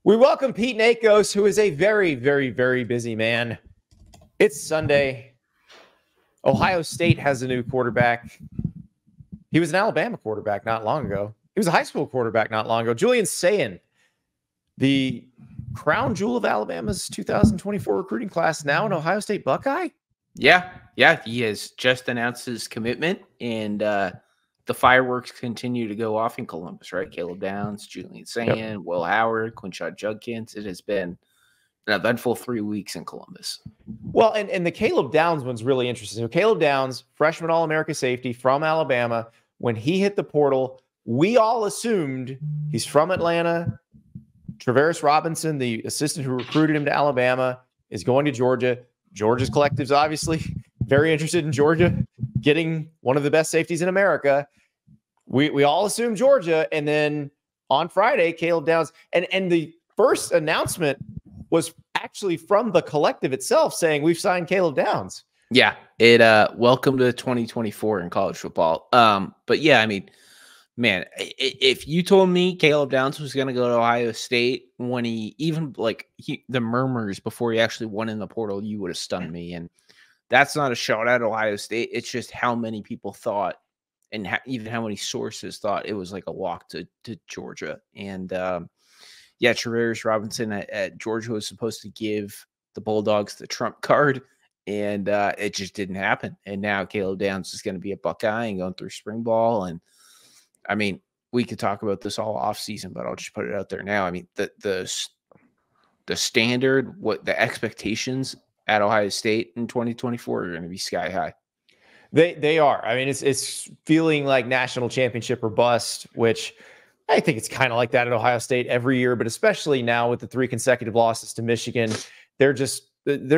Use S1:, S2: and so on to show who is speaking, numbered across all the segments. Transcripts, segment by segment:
S1: We welcome Pete Nakos, who is a very, very, very busy man. It's Sunday. Ohio State has a new quarterback. He was an Alabama quarterback not long ago. He was a high school quarterback not long ago. Julian Saiyan, the crown jewel of Alabama's 2024 recruiting class, now an Ohio State Buckeye.
S2: Yeah. He has just announced his commitment, and the fireworks continue to go off in Columbus, right? Caleb Downs, Julian Saiyan, Will Howard, Quinshot Judkins. It has been an eventful 3 weeks in Columbus.
S1: Well, and the Caleb Downs one's really interesting. So Caleb Downs, freshman All-America safety from Alabama, when he hit the portal, we all assumed he's from Atlanta. Travaris Robinson, the assistant who recruited him to Alabama, is going to Georgia. Georgia's collective's obviously very interested in Georgia getting one of the best safeties in America. We all assumed Georgia, and then on Friday, Caleb Downs, and the first announcement was actually from the collective itself saying we've signed Caleb Downs.
S2: Yeah, welcome to 2024 in college football. But yeah, I mean, man, if you told me Caleb Downs was going to go to Ohio State when the murmurs before he actually went in the portal, you would have stunned me. And that's not a shot at Ohio State. It's just how many people thought, and even how many sources thought it was like a walk to Georgia. And Travaris Robinson at Georgia was supposed to give the Bulldogs the trump card, and it just didn't happen. And now Caleb Downs is going to be a Buckeye and going through spring ball. And I mean, we could talk about this all off season, but I'll just put it out there now. I mean, the standard, what the expectations at Ohio State in 2024 are going to be sky high.
S1: They are. I mean, it's feeling like national championship or bust, which I think it's kind of like that at Ohio State every year, but especially now with the 3 consecutive losses to Michigan, they're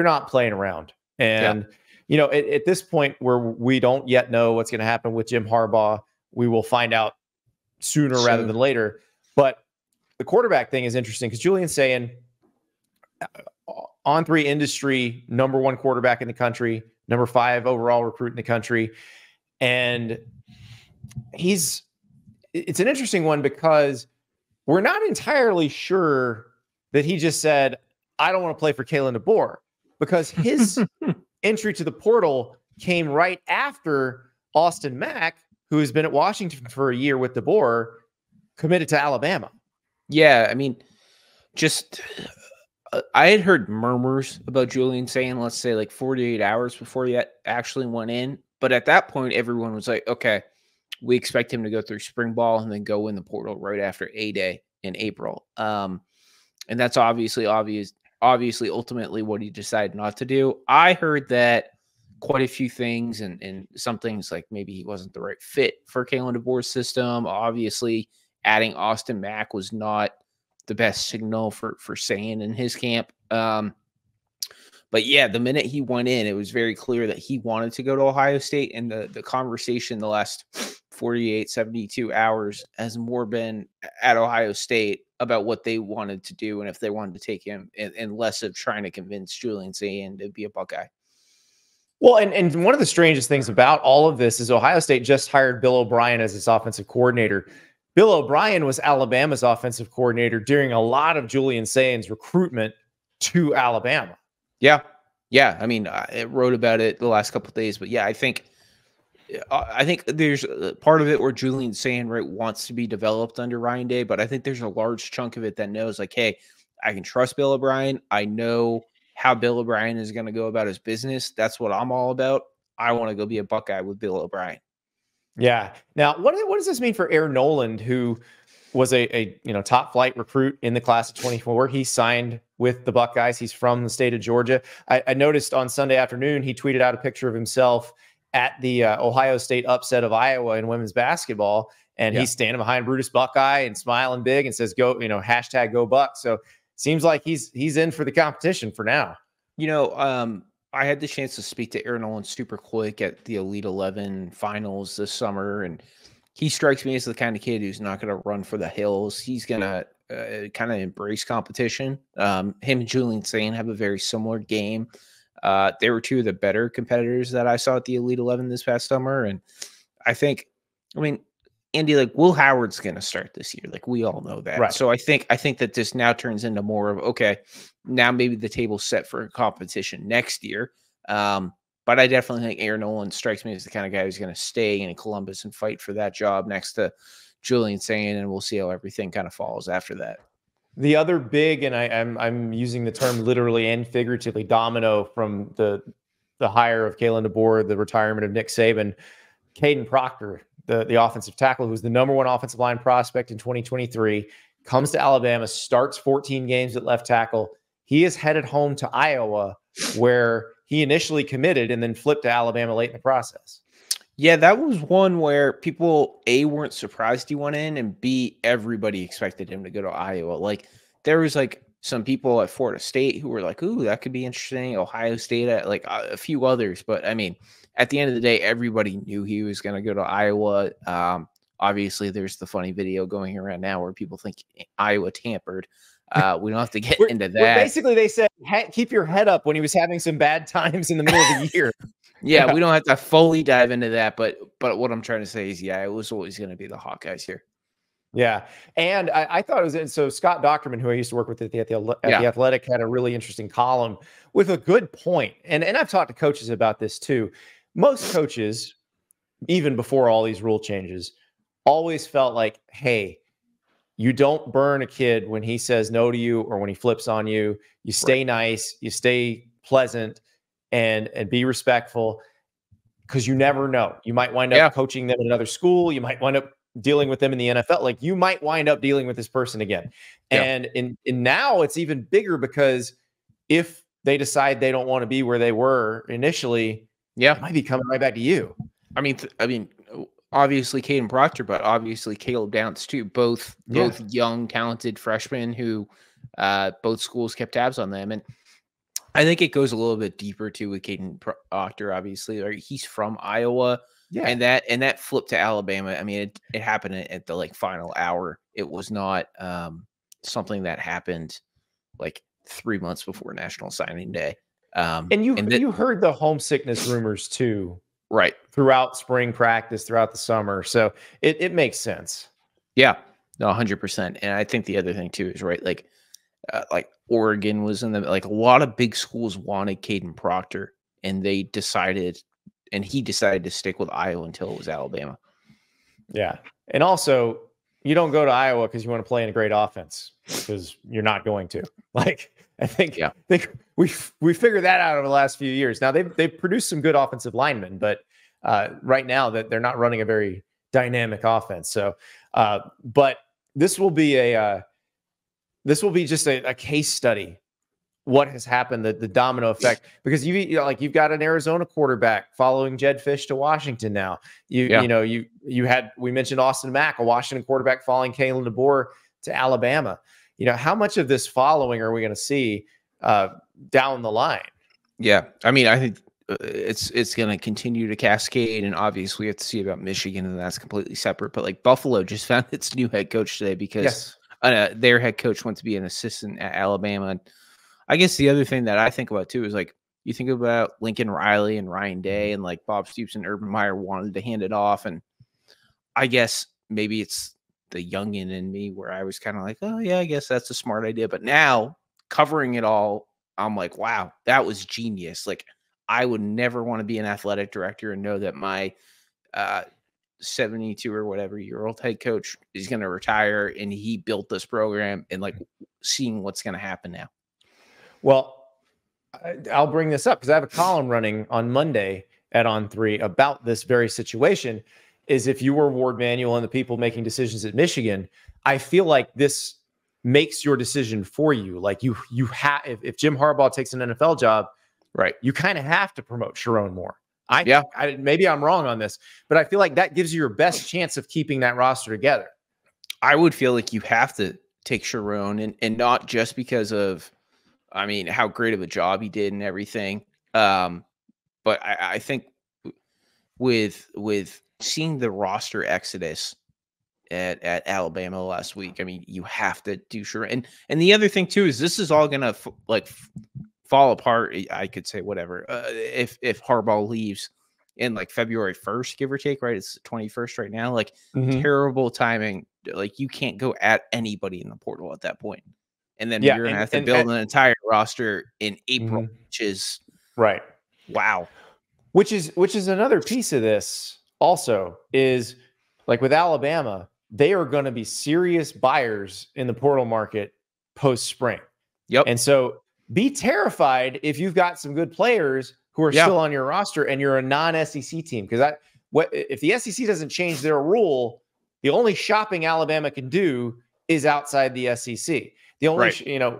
S1: not playing around. And, at this point where we don't yet know what's going to happen with Jim Harbaugh, we will find out sooner rather than later. But the quarterback thing is interesting because Julian Saiyan, On3 industry, #1 quarterback in the country, #5 overall recruit in the country. And it's an interesting one because we're not entirely sure that he just said, I don't want to play for Kalen DeBoer, because his entry to the portal came right after Austin Mack, who has been at Washington for a year with DeBoer, committed to Alabama.
S2: Yeah, I mean, just I had heard murmurs about Julian Saiyan, let's say like 48 hours before he actually went in. But at that point, everyone was like, okay, we expect him to go through spring ball and then go in the portal right after A-Day in April. And that's obviously ultimately what he decided not to do. I heard that quite a few things, and some things like maybe he wasn't the right fit for Kalen DeBoer's system. Obviously, adding Austin Mack was not the best signal for Saiyan in his camp. But yeah, the minute he went in, it was very clear that he wanted to go to Ohio State. And the conversation the last 48, 72 hours has more been at Ohio State about what they wanted to do and if they wanted to take him, and less of trying to convince Julian Saiyan to be a Buckeye.
S1: Well, and one of the strangest things about all of this is Ohio State just hired Bill O'Brien as its offensive coordinator. Bill O'Brien was Alabama's offensive coordinator during a lot of Julian Saiyan's recruitment to Alabama.
S2: Yeah. I mean, I wrote about it the last couple of days, but yeah, I think there's part of it where Julian Saiyan wants to be developed under Ryan Day, but I think there's a large chunk of it that knows like, hey, I can trust Bill O'Brien. I know how Bill O'Brien is going to go about his business. That's what I'm all about. I want to go be a Buckeye with Bill O'Brien.
S1: Yeah. Now, what does this mean for Aaron Noland, who was a top flight recruit in the class of 24? He signed with the Buckeyes. He's from the state of Georgia. I noticed on Sunday afternoon, he tweeted out a picture of himself at the Ohio State upset of Iowa in women's basketball. And he's standing behind Brutus Buckeye and smiling big and says, go, hashtag go Buck. So seems like he's in for the competition for now.
S2: I had the chance to speak to Aaron Noland super quick at the Elite 11 finals this summer, and he strikes me as the kind of kid who's not going to run for the hills. He's going to kind of embrace competition. Him and Julian Saiyan have a very similar game. They were two of the better competitors that I saw at the Elite 11 this past summer, and I think, Andy, like Will Howard's going to start this year. Like we all know that.
S1: Right.
S2: So I think that this now turns into more of, okay, now maybe the table's set for a competition next year. But I definitely think Aaron Nolan strikes me as the kind of guy who's going to stay in Columbus and fight for that job next to Julian Saiyan, and we'll see how everything kind of falls after that.
S1: The other big, and I'm using the term literally and figuratively, domino from the hire of Kalen DeBoer, the retirement of Nick Saban, Kaden Proctor, the offensive tackle, who's the #1 offensive line prospect in 2023, comes to Alabama, starts 14 games at left tackle. He is headed home to Iowa, where he initially committed and then flipped to Alabama late in the process.
S2: Yeah, that was one where people, A, weren't surprised he went in, and B, everybody expected him to go to Iowa. Like, there was, like, some people at Florida State who were like, ooh, that could be interesting. Ohio State, like, a few others. But, I mean, at the end of the day, everybody knew he was going to go to Iowa. Obviously, there's the funny video going around now where people think Iowa tampered. We don't have to get into that.
S1: Basically, they said, keep your head up when he was having some bad times in the middle of the year.
S2: Yeah, we don't have to fully dive into that, but what I'm trying to say is, yeah, it was always going to be the Hawkeyes here.
S1: Yeah, and I thought it was so Scott Docterman, who I used to work with at the Athletic, had a really interesting column with a good point. And I've talked to coaches about this too. Most coaches, even before all these rule changes, always felt like, hey, you don't burn a kid when he says no to you or when he flips on you. You stay nice, you stay pleasant, and be respectful, because you never know. You might wind up coaching them in another school. You might wind up dealing with them in the NFL. Like, you might wind up dealing with this person again. And now it's even bigger, because if they decide they don't want to be where they were initially, it might be coming right back to you. I mean,
S2: obviously Kaden Proctor, but obviously Caleb Downs too. Both young, talented freshmen who both schools kept tabs on them. And I think it goes a little bit deeper too with Kaden Proctor. Obviously, like, he's from Iowa, and that flip to Alabama. I mean, it happened at the like final hour. It was not something that happened like 3 months before National Signing Day.
S1: And you heard the homesickness rumors too,
S2: right,
S1: throughout spring practice, throughout the summer. So it makes sense.
S2: Yeah, no, 100%. And I think the other thing too is, right, like Oregon was in like a lot of big schools wanted Kaden Proctor, and he decided to stick with Iowa until it was Alabama. Yeah.
S1: And also, you don't go to Iowa because you want to play in a great offense, because you're not going to. Like, I think we figured that out over the last few years. Now they've produced some good offensive linemen, but right now that they're not running a very dynamic offense. So, but this will be just a case study, what has happened, the domino effect, because you've got an Arizona quarterback following Jed Fish to Washington now. We mentioned Austin Mack, a Washington quarterback, following Kalen DeBoer to Alabama. How much of this following are we going to see down the line?
S2: Yeah, I mean, I think it's going to continue to cascade, and obviously we have to see about Michigan, and that's completely separate. But like Buffalo just found its new head coach today, because their head coach went to be an assistant at Alabama. And I guess the other thing that I think about too is, like, you think about Lincoln Riley and Ryan Day, and like Bob Stoops and Urban Meyer wanted to hand it off. And I guess maybe it's the youngin in me where I was kind of like, oh yeah, I guess that's a smart idea. But now covering it all, I'm like, wow, that was genius. Like, I would never want to be an athletic director and know that my 72 or whatever year old head coach is going to retire, and he built this program, and like seeing what's going to happen now.
S1: Well, I'll bring this up because I have a column running on Monday at On3 about this very situation. Is if you were Ward Manuel and the people making decisions at Michigan, I feel like this makes your decision for you. Like, you have, if Jim Harbaugh takes an NFL job, right, you kind of have to promote Sharon Moore. Maybe I'm wrong on this, but I feel like that gives you your best chance of keeping that roster together.
S2: I would feel like you have to take Sharon, and not just because of, I mean, how great of a job he did and everything. But I think with seeing the roster exodus at Alabama last week, I mean, you have to do Sharon. And the other thing too is, this is all gonna fall apart. I could say whatever if Harbaugh leaves, in like February 1st, give or take, right? It's 21st right now. Like
S1: Mhm.
S2: terrible timing. Like you can't go at anybody in the portal at that point. And then
S1: Yeah,
S2: you're gonna have to build an entire roster in April,
S1: Mhm.
S2: which is
S1: right.
S2: wow.
S1: Which is another piece of this also is like with Alabama, they are going to be serious buyers in the portal market post spring.
S2: Yep.
S1: And so be terrified if you've got some good players who are still on your roster and you're a non-SEC team. Because if the SEC doesn't change their rule, the only shopping Alabama can do is outside the SEC. The only,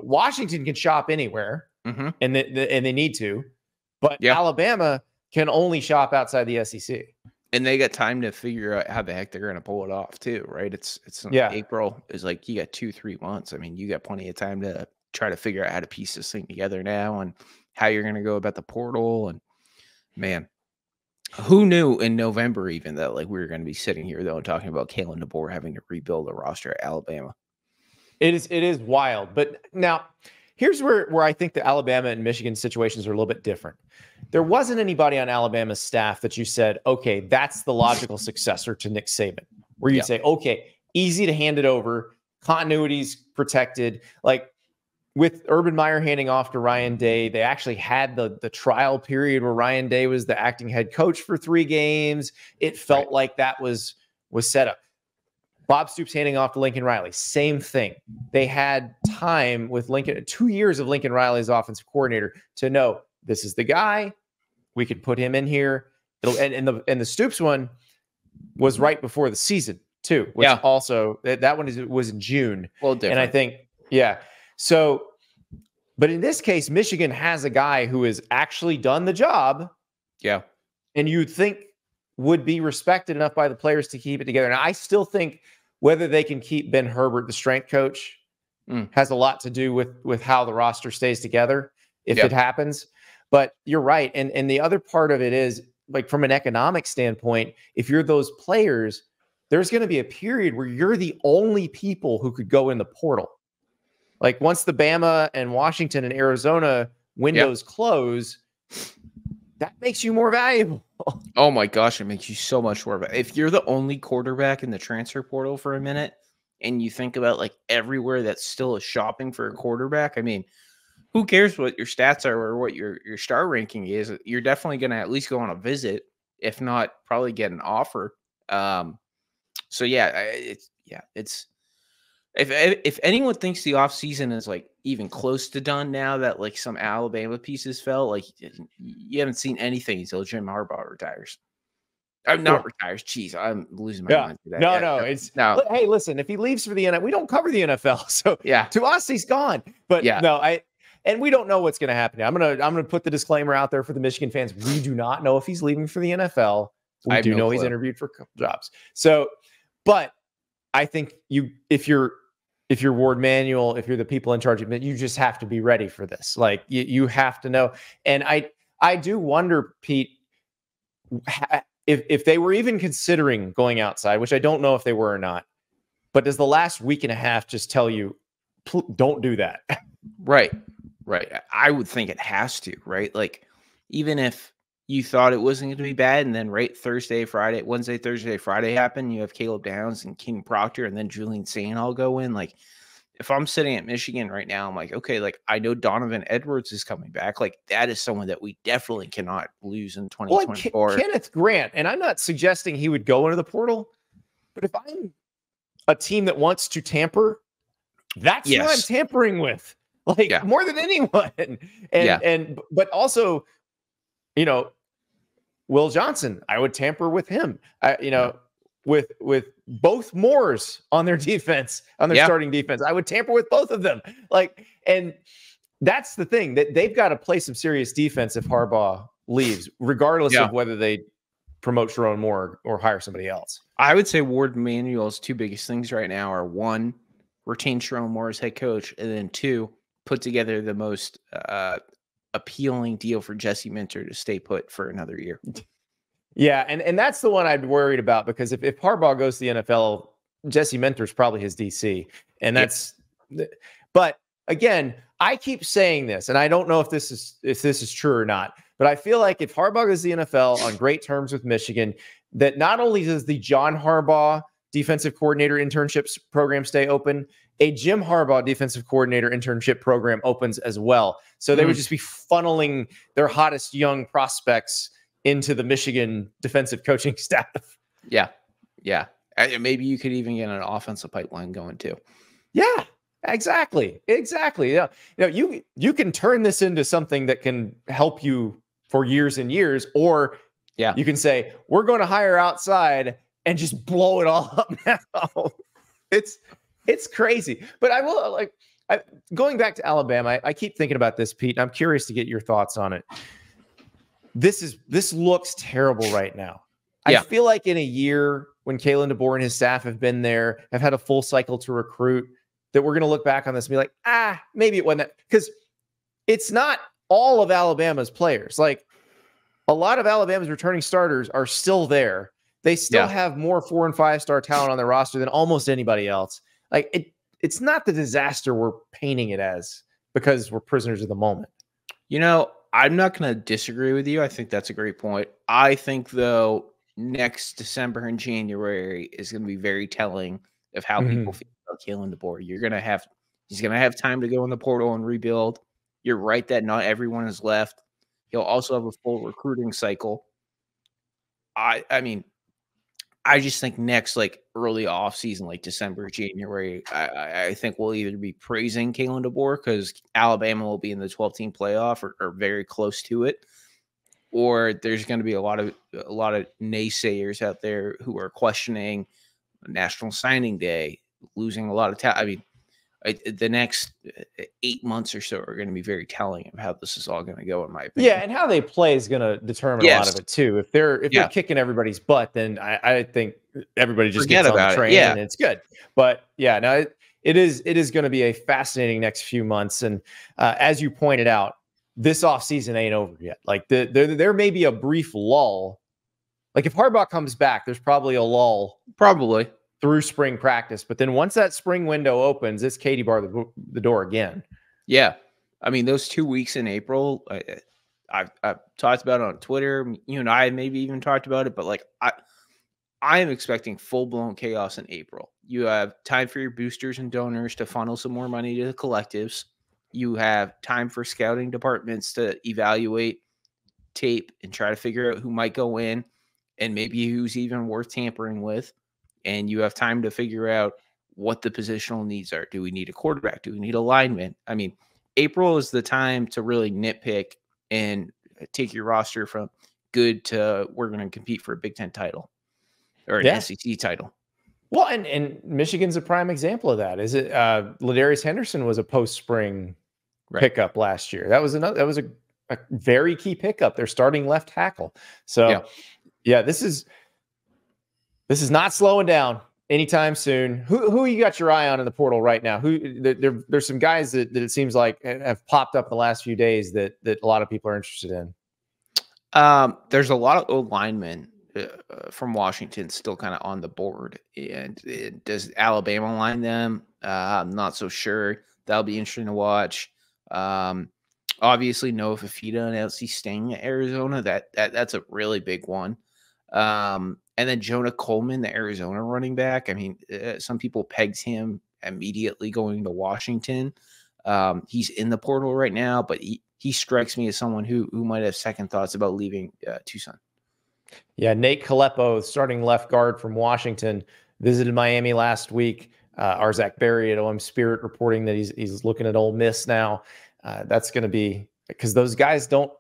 S1: Washington can shop anywhere,
S2: Mm-hmm.
S1: and they need to, but
S2: Yeah.
S1: Alabama can only shop outside the SEC.
S2: And they got time to figure out how the heck they're going to pull it off too, right? It's April is like you got 2-3 months. I mean, you got plenty of time to try to figure out how to piece this thing together now and how you're going to go about the portal. And man, who knew in November even that like we were going to be sitting here though and talking about Kalen DeBoer having to rebuild a roster at Alabama.
S1: It is wild. But now here's where I think the Alabama and Michigan situations are a little bit different. There wasn't anybody on Alabama's staff that you said, okay, that's the logical successor to Nick Saban, where you say, okay, easy to hand it over, continuity's protected. Like with Urban Meyer handing off to Ryan Day, they actually had the trial period where Ryan Day was the acting head coach for 3 games. It felt like that was set up. Bob Stoops handing off to Lincoln Riley, same thing. They had time with Lincoln, 2 years of Lincoln Riley as offensive coordinator to know this is the guy. We could put him in here. And the Stoops one was right before the season too, which also that one was in June.
S2: Well, different.
S1: And I think, so, but in this case, Michigan has a guy who has actually done the job.
S2: Yeah.
S1: And you'd think would be respected enough by the players to keep it together. And I still think whether they can keep Ben Herbert, the strength coach, has a lot to do with how the roster stays together if it happens. But you're right. And the other part of it is, like, from an economic standpoint, if you're those players, there's going to be a period where you're the only people who could go in the portal. Like once the Bama and Washington and Arizona windows close, that makes you more valuable.
S2: Oh my gosh, it makes you so much more valuable. If you're the only quarterback in the transfer portal for a minute and you think about like everywhere that still is shopping for a quarterback, I mean, who cares what your stats are or what your star ranking is? You're definitely going to at least go on a visit, if not probably get an offer. So it's if anyone thinks the offseason is like even close to done now that like some Alabama pieces fell, like you haven't seen anything until Jim Harbaugh retires. I'm not retires. Jeez, I'm losing my mind.
S1: No. Hey, listen, if he leaves for the NFL, we don't cover the NFL. So to us, he's gone. But and we don't know what's going to happen. I'm gonna put the disclaimer out there for the Michigan fans. We do not know if he's leaving for the NFL. We do know he's interviewed for a couple jobs. So, but I think if you're Ward Manuel, if you're the people in charge of it, you just have to be ready for this. Like you have to know. And I do wonder, Pete, if they were even considering going outside, which I don't know if they were or not, but does the last week and a half just tell you, don't do that?
S2: Right. I would think it has to, right? Like even if you thought it wasn't going to be bad, and then Wednesday, Thursday, Friday happen, you have Caleb Downs and King Proctor and then Julian Saiyan all go in. Like if I'm sitting at Michigan right now, I'm like, okay, like I know Donovan Edwards is coming back. Like that is someone that we definitely cannot lose in 2024.
S1: Well, Kenneth Grant, and I'm not suggesting he would go into the portal, but if I'm a team that wants to tamper, that's who I'm tampering with. Like more than anyone. But also, Will Johnson, I would tamper with him. With both Moores on their defense, on their starting defense, I would tamper with both of them. Like, and that's the thing, that they've got to play some serious defense if Harbaugh leaves, regardless of whether they promote Sharon Moore or hire somebody else.
S2: I would say Ward Manuel's 2 biggest things right now are 1, retain Sharon Moore as head coach, and then 2, put together the most appealing deal for Jesse Minter to stay put for another year.
S1: Yeah, and that's the one I'd be worried about, because if Harbaugh goes to the NFL, Jesse Minter's probably his DC. And that's but again, I keep saying this, and I don't know if this is true or not, But I feel like if Harbaugh goes to the NFL on great terms with Michigan, that not only does the John Harbaugh defensive coordinator internships program stay open, a Jim Harbaugh defensive coordinator internship program opens as well. So they would just be funneling their hottest young prospects into the Michigan defensive coaching staff.
S2: Yeah. Yeah. Maybe you could even get an offensive pipeline going too.
S1: Yeah, exactly. Exactly. Yeah. You can turn this into something that can help you for years and years, or you can say, we're going to hire outside and just blow it all up now. It's crazy. But I will going back to Alabama, I keep thinking about this, Pete, and I'm curious to get your thoughts on it. This looks terrible right now. I feel like in a year when Kalen DeBoer and his staff have been there, have had a full cycle to recruit, that we're going to look back on this and be like, maybe it wasn't that. Because it's not all of Alabama's players. Like, a lot of Alabama's returning starters are still there. They still have more 4- and 5-star talent on their roster than almost anybody else. Like, it's not the disaster we're painting it as because we're prisoners of the moment.
S2: I'm not going to disagree with you. I think that's a great point. I think, though, next December and January is going to be very telling of how people feel about Kalen DeBoer. He's going to have time to go in the portal and rebuild. You're right that not everyone is left. He'll also have a full recruiting cycle. I mean, I just think next, early off season, December, January, I think we'll either be praising Kalen DeBoer because Alabama will be in the 12-team playoff or very close to it, or there's going to be a lot of naysayers out there who are questioning National Signing Day, losing a lot of talent. I mean, the next 8 months or so are going to be very telling of how this is all going to go, in my opinion.
S1: Yeah, and how they play is going to determine a lot of it too. If they're kicking everybody's butt, then I think everybody just gets on the train and it's good. But yeah, no, it is going to be a fascinating next few months. And as you pointed out, this offseason ain't over yet. Like there may be a brief lull. Like if Harbaugh comes back, there's probably a lull.
S2: Probably.
S1: Through spring practice. But then once that spring window opens, it's Katie bar the door again.
S2: Yeah. I mean, those 2 weeks in April, I've talked about it on Twitter. You and I maybe even talked about it, but I am expecting full-blown chaos in April. You have time for your boosters and donors to funnel some more money to the collectives. You have time for scouting departments to evaluate tape and try to figure out who might go in and maybe who's even worth tampering with. And you have time to figure out what the positional needs are. Do we need a quarterback? Do we need a lineman? I mean, April is the time to really nitpick and take your roster from good to we're going to compete for a Big Ten title or an SEC title.
S1: Well, and Michigan's a prime example of that. Is it Ladarius Henderson was a post-spring pickup last year. That was a very key pickup. They're starting left tackle. So yeah, this is not slowing down anytime soon. Who you got your eye on in the portal right now? There's some guys that it seems like have popped up the last few days that a lot of people are interested in.
S2: There's a lot of old linemen from Washington still kind of on the board. And does Alabama line them? I'm not so sure. That'll be interesting to watch. Obviously, Noah Fifita and LC Sting at Arizona. That's a really big one. And then Jonah Coleman, the Arizona running back. I mean, some people pegged him immediately going to Washington. He's in the portal right now, but he strikes me as someone who might have second thoughts about leaving Tucson. Yeah,
S1: Nate Kalepo, starting left guard from Washington, visited Miami last week. Our Zach Berry at OM Spirit reporting that he's looking at Ole Miss now. That's going to be because those guys don't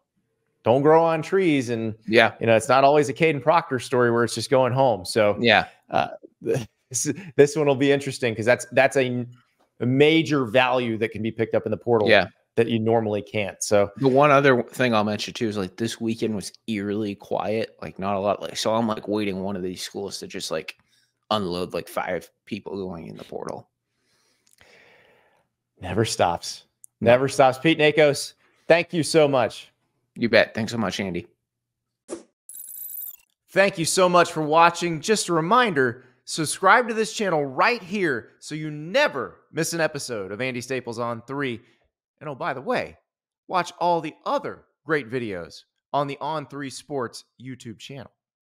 S1: grow on trees, and it's not always a Caden Proctor story where it's just going home. So this one will be interesting because that's a major value that can be picked up in the portal that you normally can't. So
S2: the one other thing I'll mention too is this weekend was eerily quiet, not a lot. So I'm waiting one of these schools to just unload 5 people going in the portal.
S1: Never stops. Never stops. Pete Nakos, thank you so much.
S2: You bet. Thanks so much, Andy.
S1: Thank you so much for watching. Just a reminder, subscribe to this channel right here so you never miss an episode of Andy Staples On 3. And oh, by the way, watch all the other great videos on the On3 Sports YouTube channel.